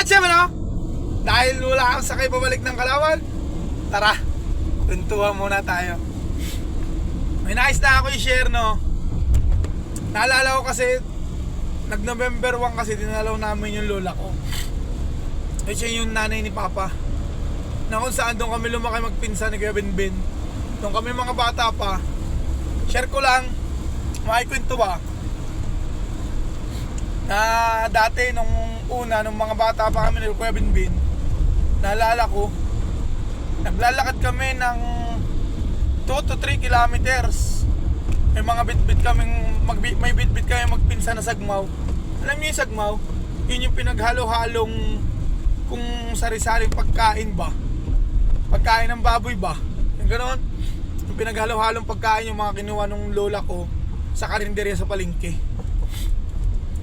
Siya no? Dahil wala akong sakay pabalik ng Kalawal, tara, tuntuhan muna tayo. May nais na ako i-share, no? Naalala ko kasi nag-November 1 kasi dinalaw namin yung lola ko. Eh siya yung nanay ni Papa, na kung saan doon kami lumaki magpinsan ni Kuya Binbin. Doon kami mga bata pa. Share ko lang, makikwento ba, na dati nung una, nung mga bata pa kami ni Kuya Binbin, naalala ko, naglalakad kami ng 2 to 3 kilometers. May mga bitbit kaming may bitbit kami magpinsan na sagmaw. Alam niyo yung sagmaw? Yun yung pinaghalo-halong kung sari-saring pagkain ba, pagkain ng baboy ba, yung gano'n. Yung pinaghalo-halong pagkain yung mga kinuha ng lola ko sa karinderya sa palengke.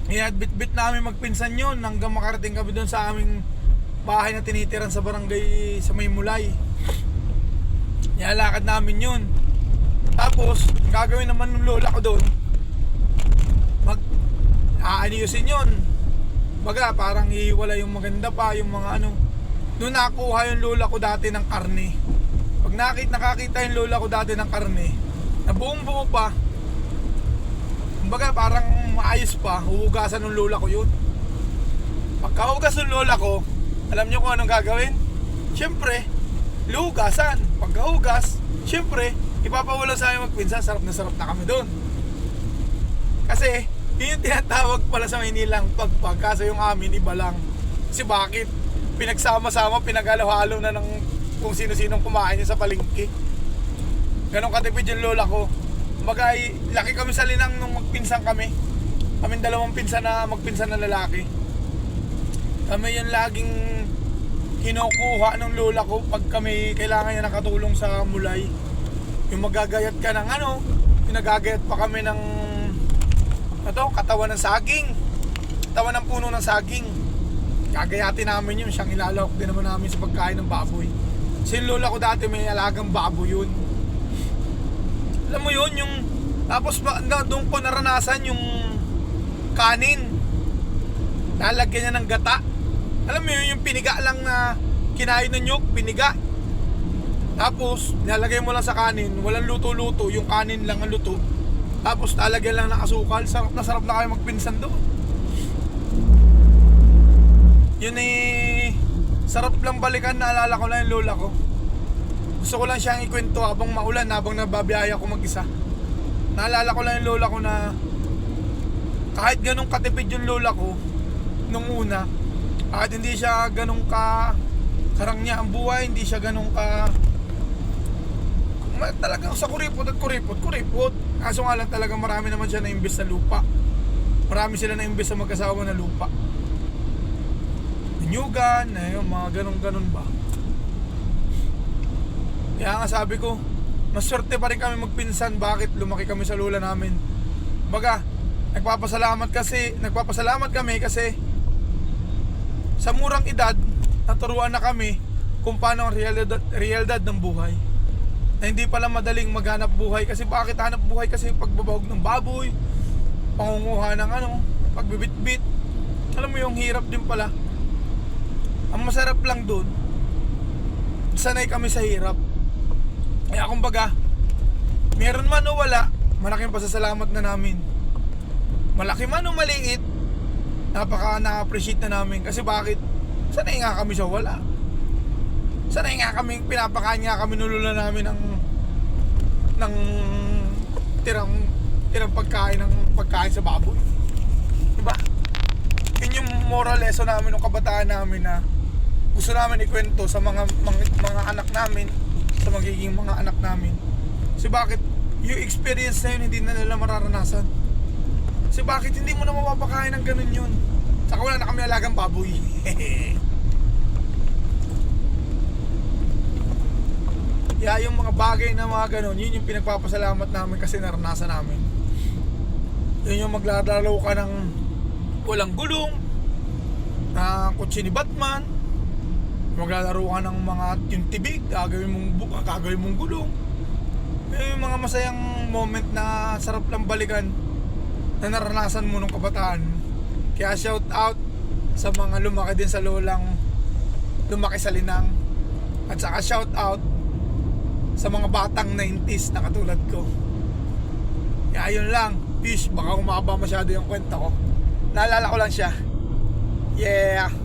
Bit-bit namin magpinsan yun hanggang makarating kami doon sa aming bahay na tinitiran sa barangay sa Maymulay. Nilalakad namin yun. Tapos gagawin naman ng lola ko doon, aaniusin yun. Baga parang iiwala yung maganda pa, yung mga ano. Doon nakuha yung lola ko dati ng karne. Pag nakakita yung lola ko dati ng karne na buong buo pa, kumbaga parang maayos pa, huhugasan ng lola ko yun. Pagkahugas ng lola ko, alam nyo kung anong gagawin? Siyempre, luhugasan. Pagkahugas, siyempre, ipapawala sa amin magpinsan. Sarap na kami doon. Kasi yun yung tinatawag pala sa Maynilang pagpag. Kaso yung amin iba lang. Kasi bakit? Pinagsama-sama, pinaghalo-halo na ng kung sino-sinong kumain niya sa palengke. Ganon katipid yung lola ko. Bagay, laki kami sa linang nung magpinsan kami. Kaming dalawang pinsan na magpinsan na lalaki. Kami yung laging kinukuha ng lola ko pag kami kailangan niya nakatulong sa mulay. Yung magagayat ka ng ano, pinagagayat pa kami ng katawan ng saging, katawan ng puno ng saging. Gagayatin namin yun, siyang ilalawak din naman namin sa pagkain ng baboy. Si lola ko dati may alagang baboy yun. Alam mo yun, yung tapos doon ko naranasan yung kanin, lalagyan niya ng gata. Alam mo yun, yung piniga lang na kinain ng nyug, piniga. Tapos nilalagay mo lang sa kanin, walang luto-luto, yung kanin lang ang luto. Tapos lalagyan lang ng asukal. Sarap na kayo magpinsan doon. Yun eh, sarap lang balikan. Naalala ko lang yung lola ko. Gusto ko lang siyang ikwento habang maulan, habang nababiyaya ko mag-isa. Naalala ko lang yung lola ko na kahit ganun katipid yung lola ko nung una, kahit hindi siya ganun ka karangya ang buhay, hindi siya ganun ka talagang sa kuripot at kuripot. Kaso nga lang talaga marami naman siya na-invest sa lupa. Marami sila na-invest sa mag-asawa na lupa. Nyugan, yung mga ganun ba. Kaya nga sabi ko, maswerte pa rin kami magpinsan. Bakit? Lumaki kami sa lola namin. Baga, nagpapasalamat kami kasi sa murang edad, naturuan na kami kung paano ang realidad ng buhay. Na hindi pala madaling maghanap buhay. Kasi bakit hanap buhay? Kasi pagbabahog ng baboy, pangunguha ng pagbibitbit. Alam mo yung hirap din pala. Ang masarap lang doon, sanay kami sa hirap. Kaya kumbaga, meron man o wala, malaking pasasalamat na namin. Malaki man o maliit, na-appreciate na namin. Kasi bakit? Sanay nga kami sa wala. Sanay nga kami, pinapakain nga kami nulula namin ng tirang pagkain sa baboy. Diba? Yun yung moral lesson namin ng kabataan namin na gusto namin ikwento sa mga anak namin, sa magiging mga anak namin. Kasi bakit? Yung experience na yun hindi na nila mararanasan. Kasi bakit hindi mo na mapapakain ng ganun yun? Saka wala na kami alagang baboy. Kaya yung mga bagay na mga ganun, yun yung pinagpapasalamat namin kasi naranasan namin. Yun yung maglalaro ka ng walang gulong, na kotse ni Batman, maglalaro ka ng mga yung tibig, gagawin mong gulong. Yung mga masayang moment na sarap lang balikan na naranasan mo nung kabataan. Kaya shout out sa mga lumaki din sa lolang lumaki sa Linang. At saka shout out sa mga batang 90s na katulad ko. Kaya yun lang. Peace. Baka humaba masyado yung kwenta ko. Naalala ko lang siya. Yeah.